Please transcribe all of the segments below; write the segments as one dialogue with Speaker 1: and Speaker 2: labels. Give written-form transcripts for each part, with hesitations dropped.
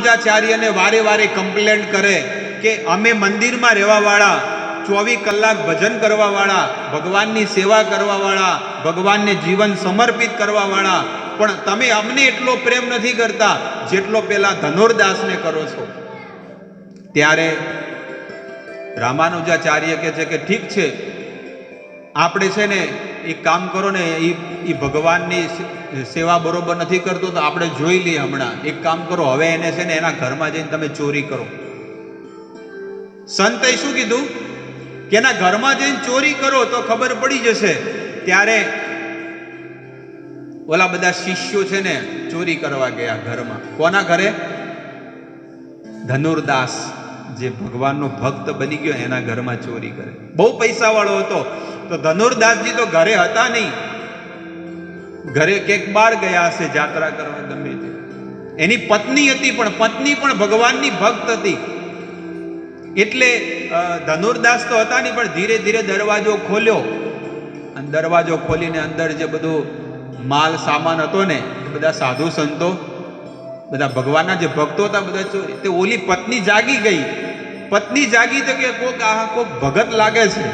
Speaker 1: રામાનુજાચાર્યને વારે વારે કમ્પ્લેન્ટ કરે કે અમે મંદિરમાં રહેવાવાળા, 24 કલાક ભજન કરવાવાળા, ભગવાનની સેવા કરવાવાળા, ભગવાનને જીવન સમર્પિત કરવાવાળા, પણ તમે અમને એટલો પ્રેમ નથી કરતા જેટલો પેલા ધનુર્દાસને કરો છો. ત્યારે રામાનુજાચાર્ય કહે છે કે ઠીક છે, આપણે છે ને એક કામ કરો ને, એ ભગવાનની સેવા બરોબર નથી કરતો તો આપણે જોઈ લઈએ હમણાં. એક કામ કરો, હવે એને છે ને એના ઘરમાં જઈને તમે ચોરી કરો. સંતે શું કીધું કે એના ઘરમાં જઈને ચોરી કરો તો ખબર પડી જશે. ત્યારે ઓલા બધા શિષ્યો છે ને ચોરી કરવા ગયા ઘરમાં. કોના ઘરે? ધનુર્દાસ, જે ભગવાનનો ભક્ત બની ગયો એના ઘરમાં ચોરી કરે. બહુ પૈસા વાળો હતો. તો ધનુર્દાસજી તો ઘરે હતા નહીં, ઘરે કેક બાર ગયા હશે જાત્રા કરવા, ગમે તે. એની પત્ની હતી, પણ પત્ની પણ ભગવાનની ભક્ત હતી. એટલે ધનુર્દાસ તો હતા નહીં, પણ ધીરે ધીરે દરવાજો ખોલ્યો, અને દરવાજો ખોલીને અંદર જે બધું માલ સામાન હતો ને, એ બધા સાધુ સંતો, બધા ભગવાનના જે ભક્તો હતા, બધા ચોરી. તે ઓલી પત્ની જાગી ગઈ. પત્ની જાગી તો કે કોક ભગત લાગે છે,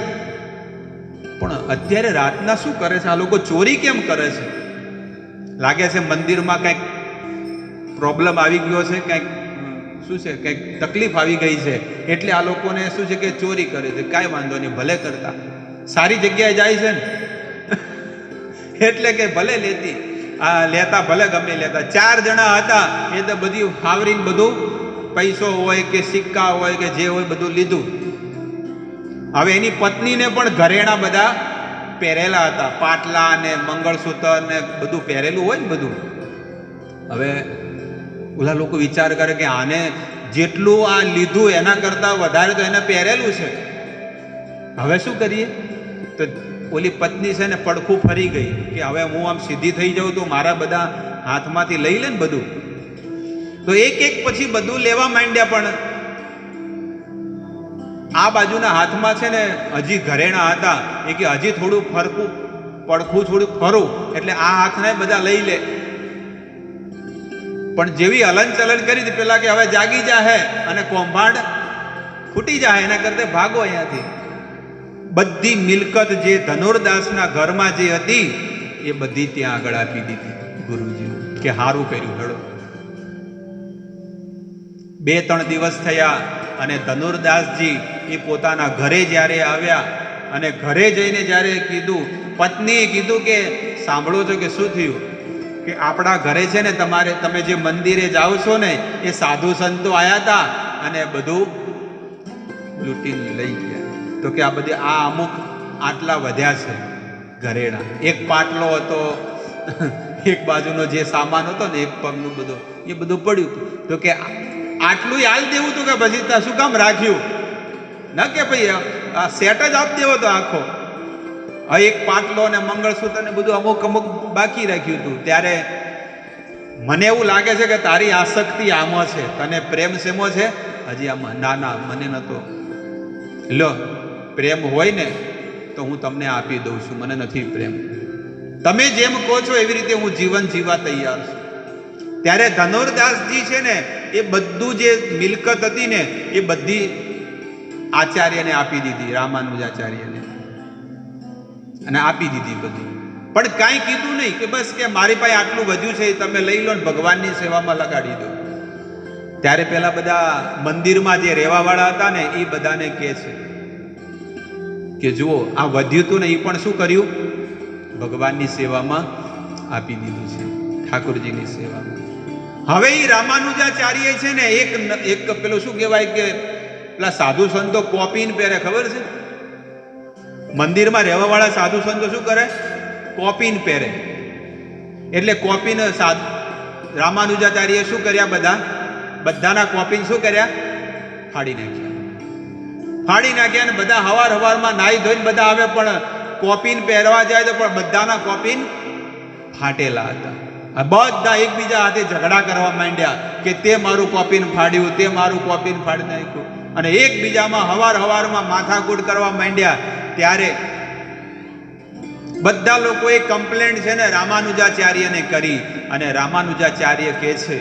Speaker 1: પણ અત્યારે રાતના શું કરે છે આ લોકો? ચોરી કેમ કરે છે? લાગે છે મંદિરમાં કંઈક પ્રોબ્લેમ આવી ગયો છે, કંઈક શું છે, કંઈક તકલીફ આવી ગઈ છે, એટલે આ લોકોને શું છે કે ચોરી કરે છે. કાંઈ વાંધો નહીં, ભલે કરતા, સારી જગ્યાએ જાય છે ને એટલે કે ભલે લેતા ભલે ગમે લેતા. 4 જણા હતા, એ તો બધી ફાવરીને બધું પૈસો હોય કે સિક્કા હોય કે જે હોય બધું લીધું. હવે એની પત્નીને પણ ઘરેણા બધા પહેરેલા હતા, પાટલા ને મંગળસૂત્ર ને બધું પહેરેલું હોય ને બધું. હવે ઓલા લોકો વિચાર કરે કે આને જેટલું આ લીધું એના કરતા વધારે તો એને પહેરેલું છે, હવે શું કરીએ? તો ઓલી પત્ની છે ને પડખું ફરી ગઈ કે હવે હું આમ સીધી થઈ જાઉં તો મારા બધા હાથમાંથી લઈ લે ને બધું. તો એક એક પછી બધું લેવા માંડ્યા, પણ આ બાજુના હાથમાં છે ને હજી ઘરેણા હતા. એ કે હજી થોડું ફરકું, પડખું થોડું ફરું એટલે આ હાથને બધા લઈ લે. પણ જેવી હલન ચલન કરી પેલા કે હવે જાગી જાહે અને કૌભાંડ ફૂટી જાય, એના કરતા ભાગો અહીંયાથી. બધી મિલકત જે ધનુર્દાસના ઘરમાં જે હતી એ બધી ત્યાં આગળ આપી દીધી ગુરુજી કે હારું કર્યું. હેડો. 2-3 દિવસ થયા અને ધનુર્દાસજી એ પોતાના ઘરે જ્યારે આવ્યા અને ઘરે જઈને જ્યારે કીધું, પત્નીએ કીધું કે સાંભળો છો કે શું થયું? કે આપણા ઘરે છે ને તમે જે મંદિરે જાઓ છો ને એ સાધુ સંતો આવ્યા હતા અને બધું લૂંટીને લઈ ગયા. તો કે આ અમુક આટલા વધ્યા છે ઘરેણા. એક પાટલો હતો, એક બાજુનો જે સામાન હતો ને, એક પગનું બધું, એ બધું પડ્યું. તો કે આટલું હાલ દેવું હતું કે પછી શું કામ રાખ્યું? ના કે ભાઈ આ સેટ જ આપી દેવો તો આખો. એક પાટલો ને મંગળસૂત્ર ને બધું અમુક બાકી રાખ્યું હતું. ત્યારે મને એવું લાગે છે કે તારી આસક્તિ આમાં છે, તને પ્રેમ શેમો છે હજી આમાં? ના મને નતો. લો, પ્રેમ હોય ને તો હું તમને આપી દઉં છું, મને નથી પ્રેમ. તમે જેમ કહો છો એવી રીતે હું જીવન જીવવા તૈયાર છું. ત્યારે ધનુર્દાસજી છે ને એ બધું જે મિલકત હતી ને એ બધી આચાર્યને આપી દીધી, રામાનુજાચાર્યને, અને આપી દીધી બધી. પણ કાંઈ કીધું નહીં કે બસ કે મારી પાસે આટલું વધ્યું છે તમે લઈ લો ને ભગવાનની સેવામાં લગાડી દો. ત્યારે પેલા બધા મંદિરમાં જે રહેવાવાળા હતા ને એ બધાને કહે છે કે જુઓ આ વધ્યું હતું ને એ પણ શું કર્યું? ભગવાનની સેવામાં આપી દીધું છે, ઠાકોરજીની સેવામાં. હવે એ રામાનુજાચાર્ય છે ને એક પેલું શું કહેવાય કે પેલા સાધુ સંતો કોપીને પહેરે, ખબર છે? મંદિરમાં રહેવાવાળા સાધુ સંતો શું કરે? કોપીને પહેરે. એટલે કોપીને રામાનુજાચાર્ય શું કર્યા? બધાના કોપીને શું કર્યા? ફાડી નાખ્યા. અને બધા હવારમાં નાહી ધોઈને બધા આવે, પણ કોપીન પહેરવા જાય તો પણ બધાના કોપીન ફાટેલા હતા. બધા એકબીજા હાથે ઝઘડા કરવા માંડ્યા કે તે મારું કોપીન ફાડ્યું, તે મારું કોપીન ફાડી નાખ્યું, અને એકબીજામાં હવારમાં માથાકૂટ કરવા માંડ્યા. ત્યારે બધા લોકોએ કમ્પ્લેન્ટ છે ને રામાનુજાચાર્યને કરી, અને રામાનુજાચાર્ય કહે છે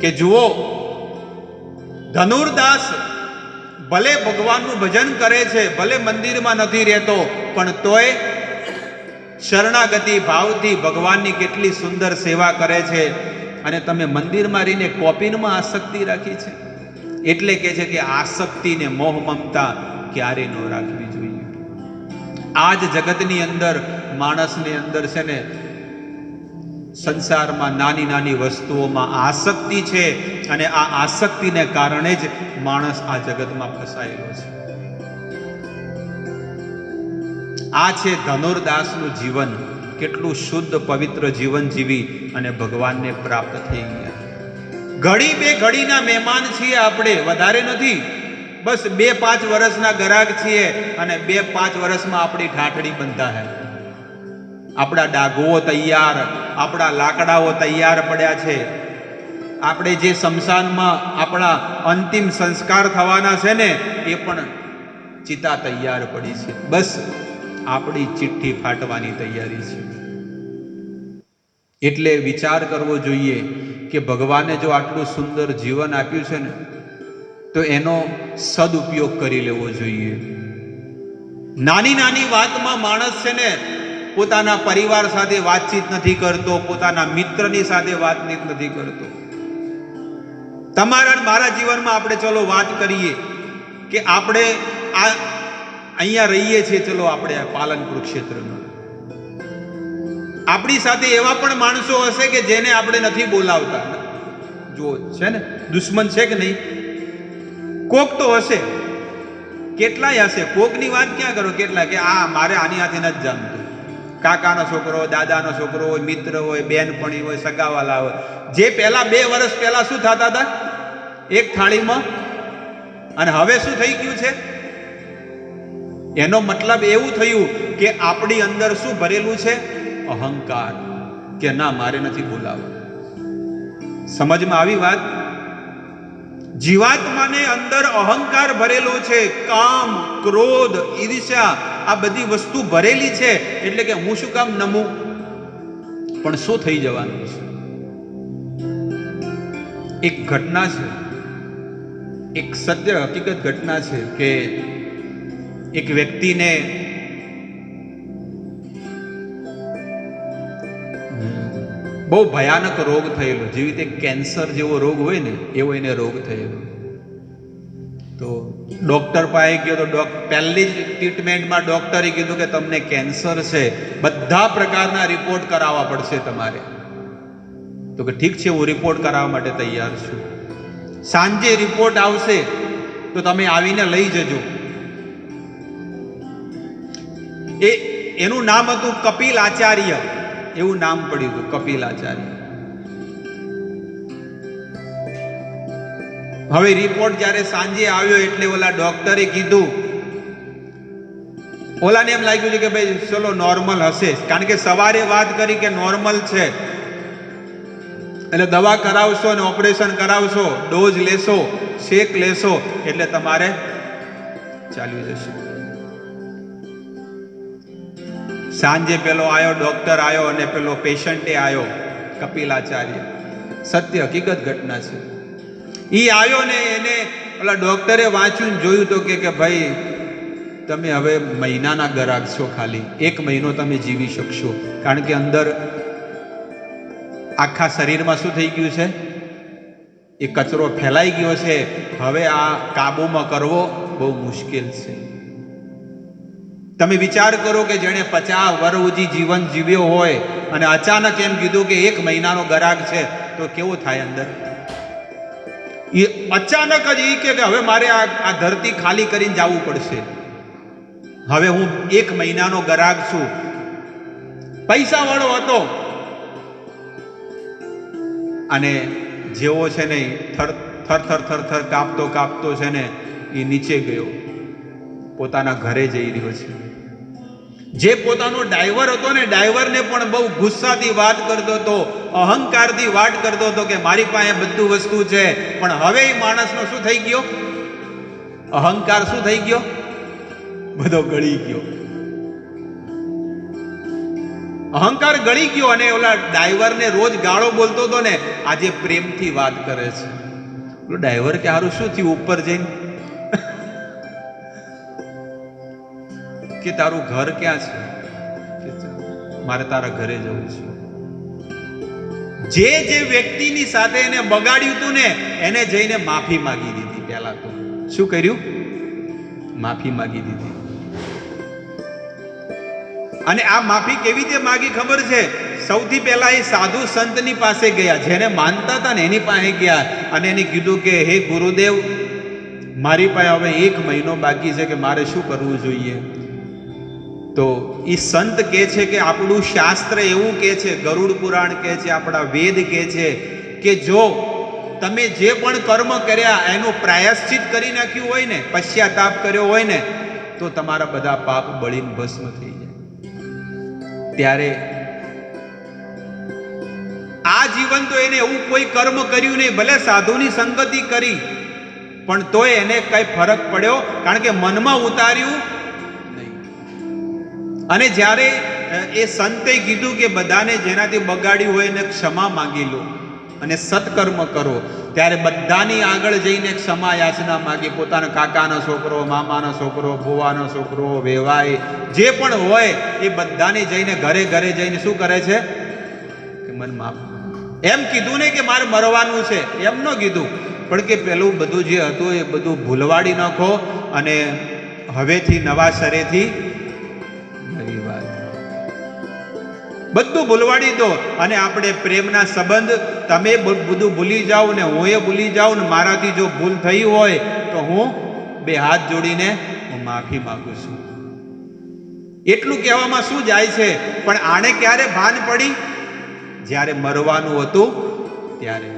Speaker 1: કે જુઓ, ધનુર્દાસ ભલે ભગવાનનું ભજન કરે છે, ભલે મંદિરમાં નથી રહેતો, પણ તોય શરણાગતિ ભાવથી ભગવાનની કેટલી સુંદર સેવા કરે છે. અને તમે મંદિરમાં રહીને કોપીનમાં આસક્તિ રાખી છે. એટલે કે છે કે આસક્તિને મોહ મમતા ક્યારે ન રાખવી જોઈએ. આ જ જગતની અંદર માણસની અંદર છે ને, સંસારમાં નાની નાની વસ્તુઓમાં આસક્તિ છે, અને આ આસક્તિને કારણે જ માણસ આ જગતમાં ફસાયેલો છે. આ છે ધનુર્દાસનું જીવન. કેટલું શુદ્ધ પવિત્ર જીવન જીવી અને ભગવાનને પ્રાપ્ત થઈ ગયા. ઘડી બે ઘડીના મહેમાન છીએ આપણે, વધારે નથી. બસ 2-5 વર્ષના ગરાગ છીએ, અને 2-5 વર્ષમાં આપણી ઠાઠડી બંધા હે. આપણા ડાઘુઓ તૈયાર, આપણા લાકડાઓ તૈયાર પડ્યા છે. આપણે જે શમશાનમાં આપણા અંતિમ સંસ્કાર થવાના છે ને, એ પણ ચિતા તૈયાર પડી છે. બસ આપણી ચિઠ્ઠી ફાટવાની તૈયારી છે. એટલે વિચાર કરવો જોઈએ કે ભગવાને જો આટલું સુંદર જીવન આપ્યું છે ને, તો એનો સદુપયોગ કરી લેવો જોઈએ. નાની નાની વાતમાં માણસ છે ને, પોતાના પરિવાર સાથે વાતચીત નથી કરતો, પોતાના મિત્રની સાથે વાતચીત નથી કરતો. તમારા મારા જીવનમાં આપણે ચલો વાત કરીએ કે આપણે આ અહીંયા રહીએ છીએ, ચલો આપણે પાલનપુર ક્ષેત્રમાં. આપણી સાથે એવા પણ માણસો હશે કે જેને આપણે નથી બોલાવતા. જો છે ને, દુશ્મન છે કે નહીં? કોક તો હશે, કેટલાય હશે. કોકની વાત ક્યાં કરો, કેટલા કે આ મારે આની હાથે નથી જામતું. કાકાનો છોકરો, દાદાનો છોકરો હોય, મિત્ર હોય, બેનપણી હોય, સગાવાલા હોય, જે પહેલા 2 વર્ષ પહેલા શું થતા હતા એક થાળીમાં, અને હવે શું થઈ ગયું છે? એનો મતલબ એવું થયું કે આપણી અંદર શું ભરેલું છે? અહંકાર. કે ના, મારે નથી બોલાવવા. સમજમાં આવી વાત? જીવાત્માને અંદર અહંકાર ભરેલો છે, કામ, ક્રોધ, ઈર્ષ્યા, આ બધી વસ્તુ ભરેલી છે. એટલે કે હું શું કામ નમું? પણ શું થઈ જવાનું છે? એક ઘટના છે, એક સત્ય હકીકત ઘટના છે કે એક વ્યક્તિને બહુ ભયાનક રોગ થયેલો, જેવી રીતે કેન્સર જેવો રોગ હોય ને, એવો એને રોગ થયેલો. તો ડોક્ટર પાસે ગયો તો પહેલી જ ટ્રીટમેન્ટમાં ડોક્ટરે કીધું કે તમને કેન્સર છે, બધા પ્રકારના રિપોર્ટ કરાવવા પડશે તમારે. તો કે ઠીક છે, હું રિપોર્ટ કરાવવા માટે તૈયાર છું. સાંજે રિપોર્ટ આવશે તો તમે આવીને લઈ જજો. એનું નામ હતું કપિલ આચાર્ય, એવું નામ પડ્યું હતું, કપિલ આચાર્ય. હવે રિપોર્ટ જ્યારે સાંજે આવ્યો એટલે ઓલા ડોક્ટરે કીધું, ઓલાને એમ લાગ્યું છે કે ભાઈ ચલો નોર્મલ હશે, કારણ કે સવારે વાત કરી કે નોર્મલ છે. એટલે દવા કરાવશો અને ઓપરેશન કરાવશો, ડોઝ લેશો, શેક લેશો, એટલે તમારે ચાલ્યું જશે. સાંજે પેલો આયો, ડોક્ટર આયો, અને પેલો પેશન્ટે આયો, કપિલાચાર્ય. સત્ય હકીકત ઘટના છે. ઈ આવ્યો ને એને ઓલા ડોક્ટરે વાંચ્યું, જોયું તો કે ભાઈ તમે હવે મહિનાના ગરાગ છો, ખાલી 1 મહિનો તમે જીવી શકશો. કારણ કે અંદર આખા શરીરમાં શું થઈ ગયું છે? એ કચરો ફેલાઈ ગયો છે. હવે આ કાબૂમાં કરવો બહુ મુશ્કેલ છે. તમે વિચાર કરો કે જેણે 50 વર્ષ સુધી જીવન જીવ્યો હોય અને અચાનક એમ કીધું કે 1 મહિનાનો ગરાગ છે, તો કેવો થાય અંદર? એ અચાનક જ એ કે હવે મારે આ ધરતી ખાલી કરીને જવું પડશે. હવે હું 1 મહિનાનો ગરાગ છું. પૈસા વાળો હતો, અને જેવો છે ને થર કાપતો છે ને એ નીચે ગયો, પોતાના ઘરે જઈ રહ્યો છે. જે પોતાનો ડ્રાઈવર હતો ને, ડ્રાઈવરને પણ બહુ ગુસ્સાથી વાત કરતો હતો, અહંકારથી વાત કરતો હતો કે મારી પાસે બધું વસ્તુ છે. પણ હવે એ માણસનો શું થઈ ગયો? અહંકાર શું થઈ ગયો? બધો ગળી ગયો. અહંકાર ગળી ગયો અને ઓલા ડ્રાઈવરને રોજ ગાળો બોલતો હતો ને, આજે પ્રેમથી વાત કરે છે. ઓલો ડ્રાઈવર કે હારું શું થયું ઉપર જઈને? કે તારું ઘર ક્યાં છે? મારે તારા ઘરે જવું છે. જે વ્યક્તિની સાથે એને બગાડ્યું હતું ને, એને જઈને માફી માંગી દીધી. પહેલા તો શું કર્યું? માફી માંગી દીધી. અને આ માફી કેવી રીતે માગી ખબર છે? સૌથી પહેલા એ સાધુ સંતની પાસે ગયા, જેને માનતા હતા ને એની પાસે ગયા અને એને કીધું કે હે ગુરુદેવ, મારી પાસે હવે 1 મહિનો બાકી છે, કે મારે શું કરવું જોઈએ? તો એ સંત કહે છે કે આપણું શાસ્ત્ર એવું કહે છે, ગરુડ પુરાણ કહે છે, આપણા વેદ કહે છે કે જો તમે જે પણ કર્મ કર્યા એનું પ્રાયશ્ચિત કરી નાખ્યું હોય ને, પશ્ચાતાપ કર્યો હોય ને, તો તમારા બધા પાપ બળીને ભસ્મ થઈ જાય. ત્યારે આ જીવન તો એને એવું કોઈ કર્મ કર્યું નહીં, ભલે સાધુની સંગતિ કરી, પણ તોય એને કઈ ફરક પડ્યો, કારણ કે મનમાં ઉતાર્યું નહીં. અને જ્યારે એ સંતે કીધું કે બધાને જેનાથી બગાડ્યું હોય એને ક્ષમા માંગી લો અને સત્કર્મ કરો, ત્યારે બધાની આગળ જઈને ક્ષમા યાચના માંગી. પોતાના કાકાનો છોકરો, મામાનો છોકરો, બુવાનો છોકરો, વેવાય જે પણ હોય એ બધાને જઈને ઘરે ઘરે જઈને શું કરે છે કે મન માફ. એમ કીધું ને કે મારે મરવાનું છે, એમ ન કીધું, પણ કે પેલું બધું જે હતું એ બધું ભૂલવાડી નાખો અને હવેથી નવા શરેથી નવી વાત બધું ભૂલવાડી દો. અને આપણે પ્રેમના સંબંધ, તમે બધું ભૂલી જાઓ ને હું એ ભૂલી જાઉં ને, મારાથી જો ભૂલ થઈ હોય તો હું 2 હાથ જોડીને હું માફી માંગુ છું. એટલું કહેવામાં શું જાય છે? પણ આને ક્યારે ભાન પડી? જ્યારે મરવાનું હતું ત્યારે.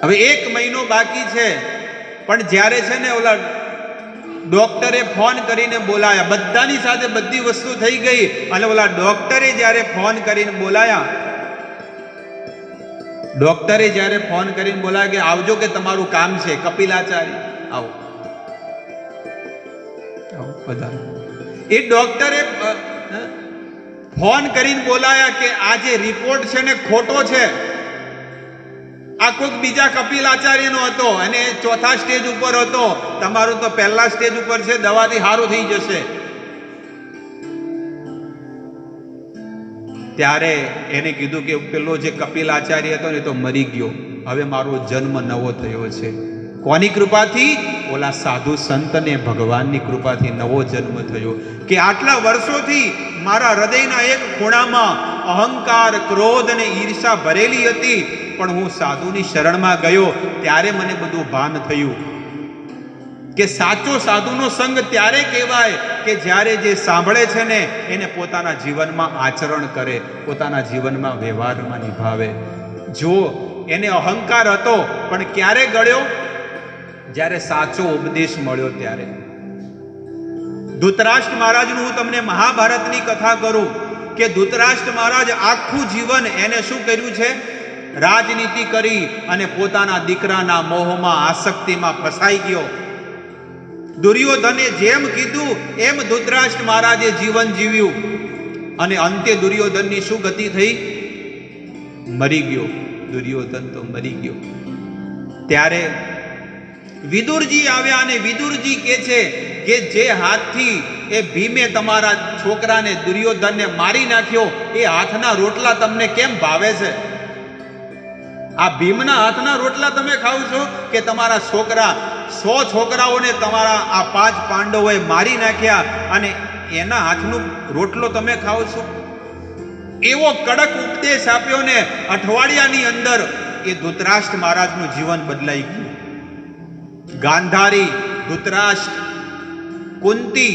Speaker 1: હવે 1 મહિનો બાકી છે, પણ જ્યારે છે ને ઓલા ડોક્ટરે ફોન કરીને બોલાયા, બધાની સાથે બધી વસ્તુ થઈ ગઈ, અને ઓલા ડોક્ટરે જ્યારે ફોન કરીને બોલાયા, કે આવજો કે તમારું કામ છે, કપિલાચાર્ય આવો બધા. એ ડોક્ટરે ફોન કરીને બોલાયા કે આ જે રિપોર્ટ છે ને ખોટો છે, આ કોઈક બીજા કપિલાચાર્યનો હતો અને 4થા સ્ટેજ ઉપર હતો, તમારું તો 1લા સ્ટેજ ઉપર છે, દવાથી સારું થઈ જશે. ત્યારે એને કીધું કે પેલો જે કપિલાચાર્ય હતો ને તો મરી ગયો, હવે મારો જન્મ નવો થયો છે. કોની કૃપાથી? ઓલા સાધુ સંતને ભગવાનની કૃપાથી નવો જન્મ થયો. કે આટલા વર્ષોથી મારા હૃદયના એક ખૂણામાં અહંકાર, ક્રોધ અને ઈર્ષા ભરેલી હતી, પણ હું સાધુની શરણમાં ગયો ત્યારે મને બધું ભાન થયું કે સાચો સાધુનો સંગ ત્યારે કહેવાય કે જ્યારે જે સાંભળે છે ને એને પોતાના જીવનમાં આચરણ કરે, પોતાના જીવનમાં વ્યવહારમાં નિભાવે. જો એને અહંકાર હતો પણ ક્યારે ગળ્યો? જ્યારે સાચો ઉપદેશ મળ્યો ત્યારે. ધૃતરાષ્ટ્ર મહારાજનું હું તમને મહાભારતની કથા કરું કે ધૃતરાષ્ટ્ર મહારાજ આખું જીવન એને શું કર્યું છે? રાજનીતિ કરી અને પોતાના દીકરાના મોહમાં, આસક્તિમાં ફસાઈ ગયો. દુર્યોધને જેમ કીધું એમ ધૃતરાષ્ટ્ર મહારાજે જીવન જીવ્યું અને અંતે દુર્યોધનની શું ગતિ થઈ? મરી ગયો. દુર્યોધન તો મરી ગયો. ત્યારે વિદુરજી આવ્યા અને વિદુરજી કહે છે કે જે હાથથી એ ભીમે તમારા છોકરાને દુર્યોધનને મારી નાખ્યો, એ હાથના રોટલા તમને કેમ ભાવે છે? આ ભીમના હાથના રોટલા તમે ખાવ છો કે તમારા છોકરા 100 છોકરાઓને તમારા આ 5 પાંડવોએ મારી નાખ્યા અને એના હાથનો રોટલો તમે ખાવ છો? એવો કડક ઉપદેશ આપ્યો ને અઠવાડિયાની અંદર એ ધૃતરાષ્ટ્ર મહારાજનું જીવન બદલાઈ ગયું. ગાંધારી, ધૃતરાષ્ટ્ર, કુંતી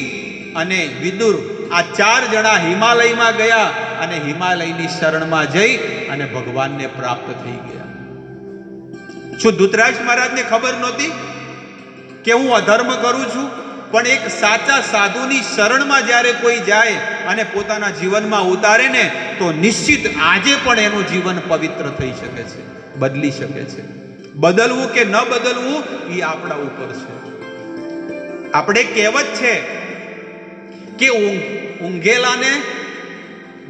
Speaker 1: અને વિદુર આ 4 જણા હિમાલયમાં ગયા અને હિમાલયની શરણમાં જઈ અને ભગવાનને પ્રાપ્ત થઈ ગયા. શું ધૃતરાષ્ટ્ર મહારાજને ખબર નહોતી કે હું અધર્મ કરું છું? પણ એક સાચા સાધુની શરણમાં જ્યારે કોઈ જાય અને પોતાના જીવનમાં ઉતારે ને તો નિશ્ચિત આજે પણ એનું જીવન પવિત્ર થઈ શકે છે, બદલી શકે છે. બદલવું કે ન બદલવું એ આપણા ઉપર છે. આપણે કહેવત છે કે ઊંઘેલાને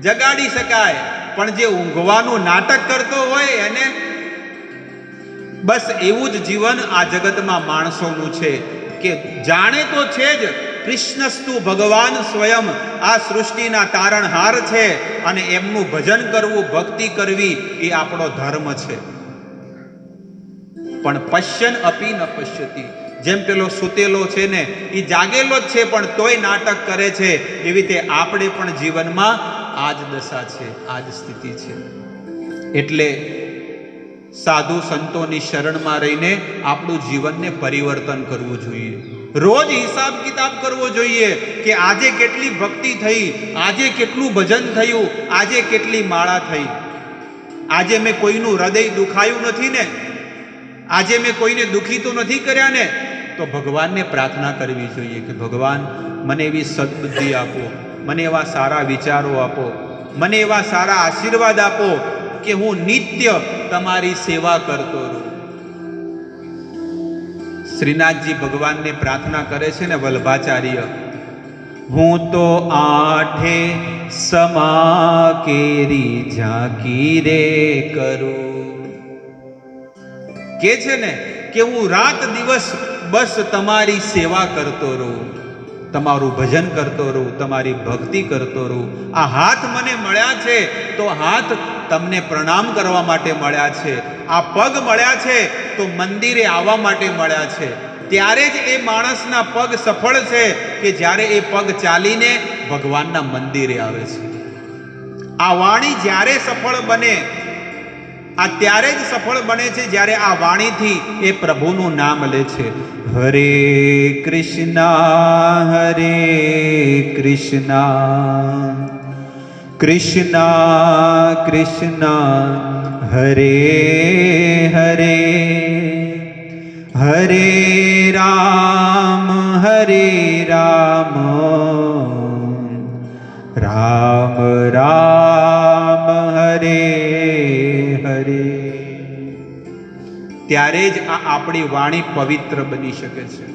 Speaker 1: જગાડી શકાય, પણ જે ઊંઘવાનું નાટક કરતો હોય એને બસ એવું જ જીવન આ જગતમાં માણસોનું છે કે જાણે તો છે જ કૃષ્ણસ્તુ ભગવાન સ્વયં આ સૃષ્ટિના તારણહાર છે અને એમનું ભજન કરવું, ભક્તિ કરવી એ આપણો ધર્મ છે. પણ પશ્યન અપી ન પશ્યતિ, જેમ પેલો સુતેલો છે ને એ જાગેલો જ છે પણ તોય નાટક કરે છે, એવી રીતે આપણે પણ જીવનમાં આ જ દશા છે, આ જ સ્થિતિ છે. એટલે સાધુ સંતોની શરણમાં રહીને આપણું જીવનને પરિવર્તન કરવું જોઈએ. રોજ હિસાબ કિતાબ કરવો જોઈએ કે આજે કેટલી ભક્તિ થઈ, આજે કેટલું ભજન થયું, આજે કેટલી માળા થઈ, આજે મેં કોઈનું હૃદય દુખાયું નથી ને, આજે મેં કોઈને દુખી તો નથી કર્યા ને. તો ભગવાનને પ્રાર્થના કરવી જોઈએ કે ભગવાન મને એવી સદબુદ્ધિ આપો, મને એવા સારા વિચારો આપો, મને એવા સારા આશીર્વાદ આપો કે હું નિત્ય તમારી સેવા કરતો રહું. શ્રીનાથજી ભગવાનને પ્રાર્થના કરે છે ને વલ્ભાચાર્ય, હું તો આઠે સમા કેરી ઝાંકી રે કરું, કે છે ને કે હું રાત દિવસ બસ તમારી સેવા કરતો રહું, તમારું ભજન કરતો રહું, તમારી ભક્તિ કરતો રહું. આ હાથ મને મળ્યા છે તો હાથ તમને પ્રણામ કરવા માટે મળ્યા છે, આ પગ મળ્યા છે તો મંદિરે આવવા માટે મળ્યા છે. ત્યારે જ એ માણસના પગ સફળ છે કે જ્યારે એ પગ ચાલીને ભગવાનના મંદિરે આવે છે. આ વાણી જ્યારે સફળ બને, આ ત્યારે જ સફળ બને છે જ્યારે આ વાણીથી એ પ્રભુનું નામ લે છે. હરે કૃષ્ણ કૃષ્ણ કૃષ્ણ હરે હરે, હરે રામ રામ રામ હરે હરે. ત્યારે જ આ આપણી વાણી પવિત્ર બની શકે છે.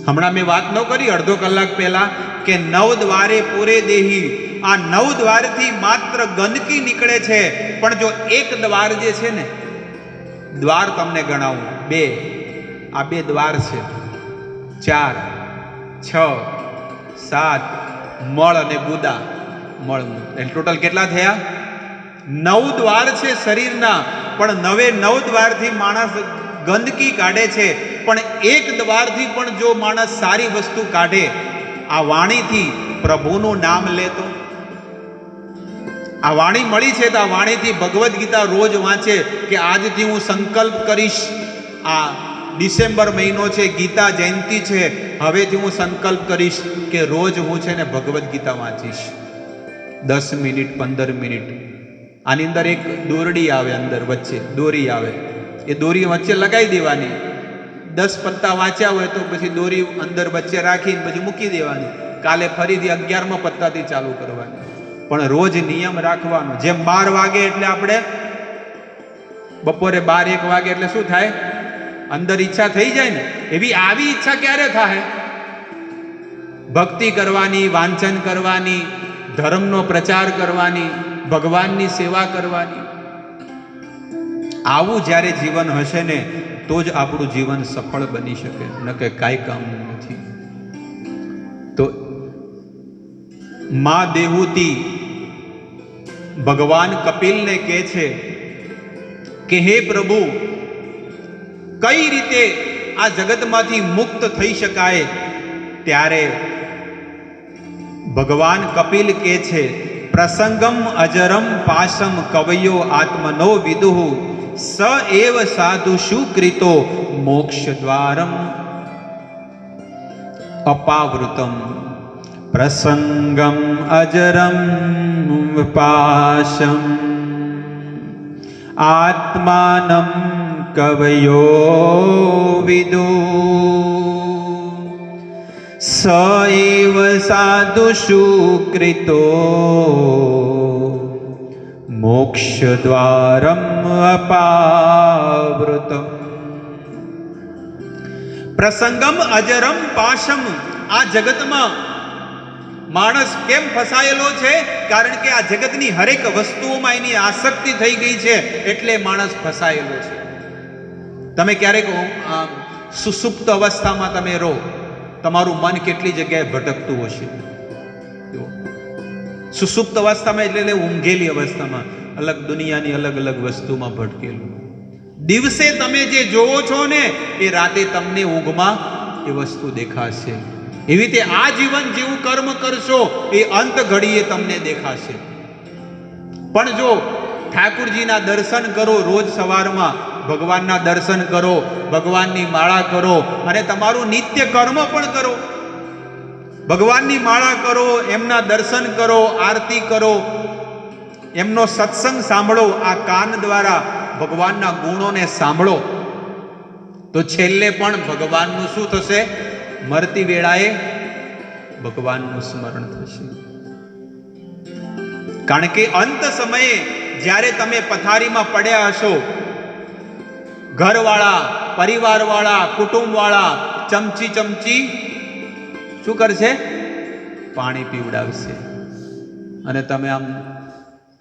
Speaker 1: હમણાં મેં વાત ન કરી અડધો કલાક પહેલા કે 9 દ્વારે પૂરે દેહી, આ 9 દ્વારથી માત્ર ગંદકી નીકળે છે. પણ જો એક દ્વાર જે છે ને, દ્વાર તમને ગણાવું, 2, આ 2 દ્વાર છે, 4, 6, 7 મળ અને ગુદા, મળ એટલે ટોટલ કેટલા થયા? 9 દ્વાર છે શરીરના, પણ 9 દ્વારથી માણસ ગંદકી કાઢે છે. પણ એક દ્વારથી પણ જો માણસ સારી વસ્તુ કાઢે, આ વાણીથી પ્રભુનું નામ લેતો, આ વાણી મળી છે તો આ વાણીથી ભગવદ્ ગીતા રોજ વાંચે કે આજથી હું સંકલ્પ કરીશ, આ ડિસેમ્બર મહિનો છે, ગીતા જયંતિ છે, હવેથી હું સંકલ્પ કરીશ કે રોજ હું છે ને ભગવદ્ ગીતા વાંચીશ 10 મિનિટ 15 મિનિટ. આની અંદર એક દોરડી આવે, અંદર વચ્ચે દોરી આવે, એ દોરી વચ્ચે લગાવી દેવાની. 10 પત્તા વાંચ્યા હોય તો પછી દોરી અંદર વચ્ચે રાખીને પછી મૂકી દેવાની. કાલે ફરીથી 11મા પત્તાથી ચાલુ કરવાની. પણ રોજ નિયમ રાખવાનો. જેમ 12 વાગે એટલે આપણે બપોરે 12-1 વાગે એટલે શું થાય? અંદર ઈચ્છા થઈ જાય ને, એવી આવી ઈચ્છા ક્યારે થાય? ભક્તિ કરવાની, વાંચન કરવાની, ધર્મનો પ્રચાર કરવાની, ભગવાનની સેવા કરવાની. આવું જ્યારે જીવન હશે ને તો જ આપણું જીવન સફળ બની શકે, ન કે કાંઈ કામનું નથી. તો મા દેહૂતી ભગવાન કપિલને કહે છે કે હે પ્રભુ, કઈ રીતે આ જગતમાંથી મુક્ત થઈ શકાય? ત્યારે ભગવાન કપિલ કહે છે, પ્રસંગમ અજરમ પાશમ કવયો આત્મનો વિદુઃ સ એવ સાધુ સુકૃતો મોક્ષ દ્વારમ અપાવૃતમ. પ્રસંગમ અજરમ પાશમ આત્માનમ કવયો વિદુઃ સ એવ સાધુ સુકૃતો મોક્ષ દ્વારમ અપાવૃતમ. પ્રસંગમ અજરમ પાશમ, આ જગતમાં માણસ કેમ ફસાયેલો છે? કારણ કે આ જગતની હરેક વસ્તુઓમાં એની આસક્તિ થઈ ગઈ છે, એટલે માણસ ફસાયેલો છે. તમે ક્યારેક સુસુપ્ત અવસ્થામાં તમે રહો, તમારું મન કેટલી જગ્યાએ ભટકતું હશે. સુસુપ્ત અવસ્થામાં એટલે ઊંઘેલી અવસ્થામાં અલગ દુનિયાની અલગ અલગ વસ્તુમાં ભટકેલું. દિવસે તમે જે જોવો છો ને, એ રાતે તમને ઊંઘમાં એ વસ્તુ દેખાશે. એવી રીતે આ જીવન જેવું કર્મ કરશો એ અંત ઘડીએ તમને દેખાશે. પણ જો ઠાકુરજીના દર્શન કરો, રોજ સવારમાં ભગવાનના દર્શન કરો, ભગવાનની માળા કરો અને તમારું નિત્ય કર્મ પણ કરો. ભગવાનની માળા કરો, એમના દર્શન કરો, આરતી કરો, એમનો સત્સંગ સાંભળો, આ કાન દ્વારા ભગવાનના ગુણોને સાંભળો, તો છેલ્લે પણ ભગવાનનું શું થશે? મરતી વેળાએ ભગવાનનું સ્મરણ થશે. કારણ કે અંત સમયે જ્યારે તમે પથારીમાં પડ્યા હશો, ઘરવાળા, પરિવારવાળા, કુટુંબવાળા ચમચી ચમચી શું કરશે? પાણી પીવડાવશે અને તમે આમ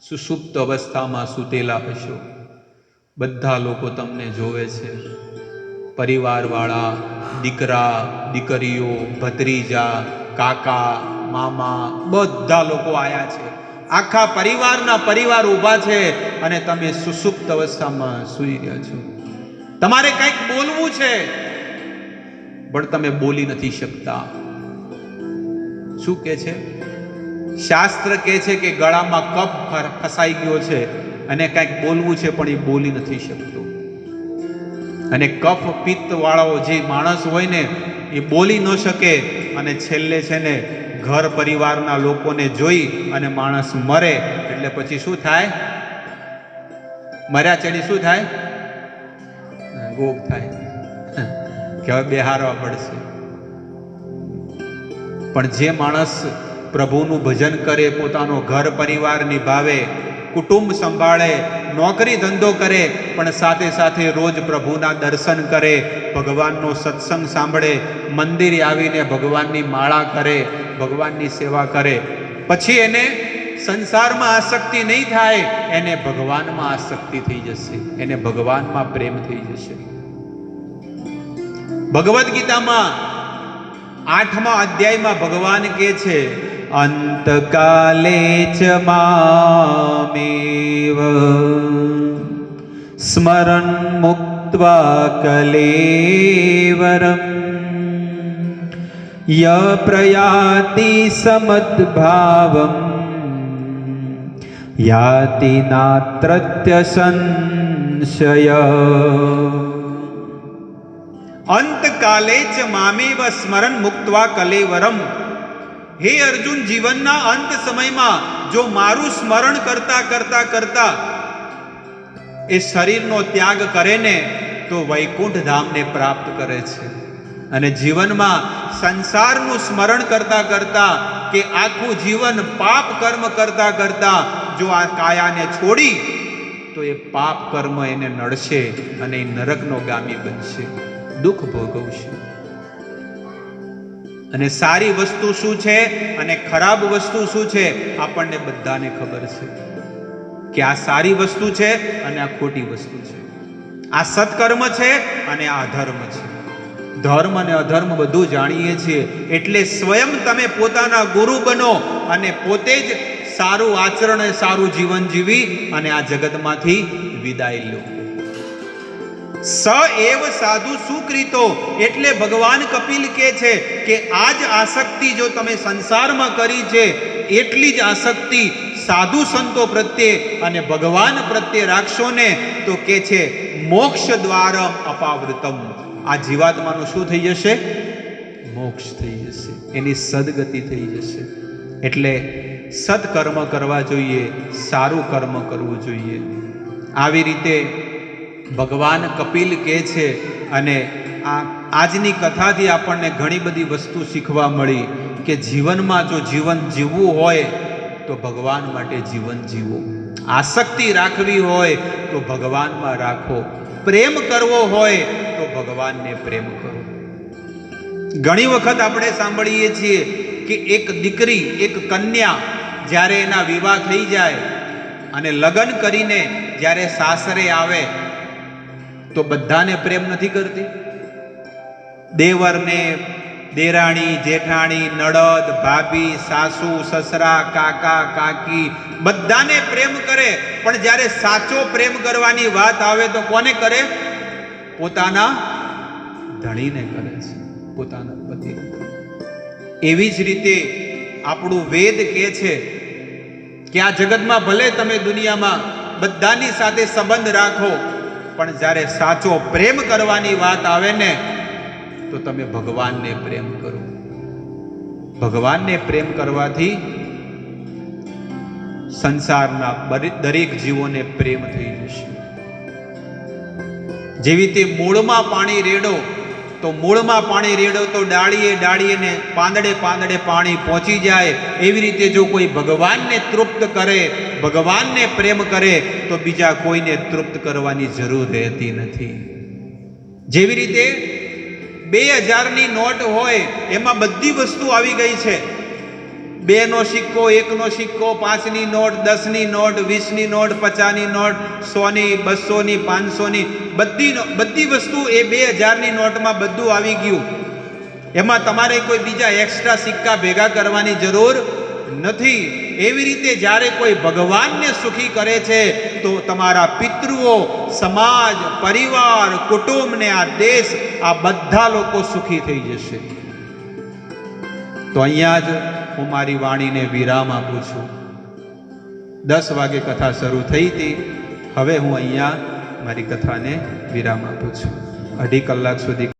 Speaker 1: સુષુપ્ત અવસ્થામાં સૂતેલા હશો. બધા લોકો તમને જોવે છે, પરિવારવાળા, દીકરા, દીકરીઓ, ભત્રીજા, કાકા, મામા, બધા લોકો આયા છે. આખા પરિવાર ઊભા છે અને તમે સુષુપ્ત અવસ્થામાં સૂઈ રહ્યા છો. તમારે કંઈક બોલવું છે પણ તમે બોલી નથી શકતા. શું કે છે? શાસ્ત્ર કહે છે કે ગળામાં કફ ફસાઈ ગયો છે અને કંઈક બોલવું છે પણ એ બોલી નથી શકતો. અને કફ પિત્ત વાળો જે માણસ હોય ને, એ બોલી ન શકે અને છેલ્લે છે ને ઘર પરિવારના લોકોને જોઈ અને માણસ મરે એટલે પછી શું થાય? મર્યા ચડી શું થાય? ગોગ થાય કે હવે બેહારવા પડશે. પણ જે માણસ પ્રભુનું ભજન કરે, પોતાનો ઘર પરિવાર નિભાવે, કુટુંબ સંભાળે, નોકરી ધંધો કરે, પણ સાથે સાથે રોજ પ્રભુના દર્શન કરે, ભગવાનનો સત્સંગ સાંભળે, મંદિરે આવીને ભગવાનની માળા કરે, ભગવાનની સેવા કરે, પછી એને સંસારમાં આસક્તિ નહીં થાય, એને ભગવાનમાં આસક્તિ થઈ જશે, એને ભગવાનમાં પ્રેમ થઈ જશે. ભગવદ્ ગીતામાં 8મા અધ્યાયમાં ભગવાન કહે છે, અંતકાલે ચ મામેવ સ્મરન મુક્ત્વા કલેવરમ ય પ્રયાતિ સમદ્ભાવમ યાતિ નાત્રત્ય સંશય. અંતકાલે ચ મામેવ સ્મરણ મુક્ત્વા કલેવરમ. હે અર્જુન, જીવનના અંત સમયમાં જો મારું સ્મરણ કરતા કરતા કરતા એ શરીરનો ત્યાગ કરે ને, તો વૈકુંઠ ધામને પ્રાપ્ત કરે છે. અને જીવનમાં સંસારનું સ્મરણ કરતા કરતા કે આખું જીવન પાપ કર્મ કરતા કરતા જો આ કાયાને છોડી, તો એ પાપ કર્મ એને નડશે અને એ નરકનો ગામી બનશે, દુઃખ ભોગવશે. અને સારી વસ્તુ શું છે અને ખરાબ વસ્તુ શું છે આપણને બધાને ખબર છે કે આ સારી વસ્તુ છે અને આ ખોટી વસ્તુ છે, આ સત્કર્મ છે અને આ અધર્મ છે. ધર્મ અને અધર્મ બધું જાણીએ છીએ, એટલે સ્વયં તમે પોતાના ગુરુ બનો અને પોતે જ સારું આચરણ અને સારું જીવન જીવી અને આ જગતમાંથી વિદાય લો. સ એવ સાધુ સુકૃતો. એટલે ભગવાન કપિલ કહે છે કે આ જ આસક્તિ જો તમે સંસારમાં કરી છે, એટલી જ આસક્તિ સાધુ સંતો પ્રત્યે અને ભગવાન પ્રત્યે રાખશો ને, તો કે છે મોક્ષ દ્વારમ અપાવૃતમ. આ જીવાત્માનું શું થઈ જશે? મોક્ષ થઈ જશે, એની સદગતિ થઈ જશે. એટલે સત્કર્મ કરવા જોઈએ, સારું કર્મ કરવું જોઈએ. આવી રીતે ભગવાન કપિલ કહે છે. અને આજની કથાથી આપણને ઘણી બધી વસ્તુ શીખવા મળી કે જીવનમાં જો જીવન જીવવું હોય તો ભગવાન માટે જીવન જીવો, આસક્તિ રાખવી હોય તો ભગવાનમાં રાખો, પ્રેમ કરવો હોય તો ભગવાનને પ્રેમ કરો. ઘણી વખત આપણે સાંભળીએ છીએ કે એક દીકરી, એક કન્યા જ્યારે એના વિવાહ થઈ જાય અને લગ્ન કરીને જ્યારે સાસરે આવે તો બધાને પ્રેમ નથી કરતી. દેવરને, દેરાણી, જેઠાણી, નણદ, ભાભી, સાસુ, સસરા, કાકા, કાકી બધાને પ્રેમ કરે, પણ જ્યારે સાચો પ્રેમ કરવાની વાત આવે તો કોને કરે? પોતાના ધણીને કરે છે, પોતાના પતિને. એવી જ રીતે આપણું વેદ કહે છે કે આ જગતમાં ભલે તમે દુનિયામાં બધાની સાથે સંબંધ રાખો, પણ જ્યારે સાચો પ્રેમ કરવાની વાત આવે ને તો તમે ભગવાનને પ્રેમ કરો. ભગવાનને પ્રેમ કરવાથી સંસારના દરેક જીવોને પ્રેમ થઈ જશે. જેવી રીતે મૂળમાં પાણી રેડો તો મૂળમાં પાણી રેડો તો ડાળીએ ડાળીએ ને પાંદડે પાંદડે પાણી પહોંચી જાય. એવી રીતે જો કોઈ ભગવાનને તૃપ્ત કરે, ભગવાનને પ્રેમ કરે તો બીજા કોઈને તૃપ્ત કરવાની જરૂર રહેતી નથી. જેવી રીતે 2000ની નોટ હોય એમાં બધી વસ્તુ આવી ગઈ છે. 2નો સિક્કો, 1નો સિક્કો, 5ની નોટ, 10ની નોટ, 20ની નોટ, 50ની નોટ, 100ની, 200ની, 500ની બધી વસ્તુ એ 2000ની નોટમાં બધું આવી ગયું. એમાં તમારે કોઈ બીજા એક્સ્ટ્રા સિક્કા ભેગા કરવાની જરૂર નથી. એવી રીતે જ્યારે કોઈ ભગવાનને સુખી કરે છે તો તમારા પિતૃઓ, સમાજ, પરિવાર, કુટુંબ ને આ દેશ, આ બધા લોકો સુખી થઈ જશે. તો અહીંયા જ હું મારી વાણીને વિરામ આપું છું. 10 વાગે કથા શરૂ થઈ હતી, હવે હું અહીંયા મારી કથાને વિરામ આપું છું. 2.5 કલાક સુધી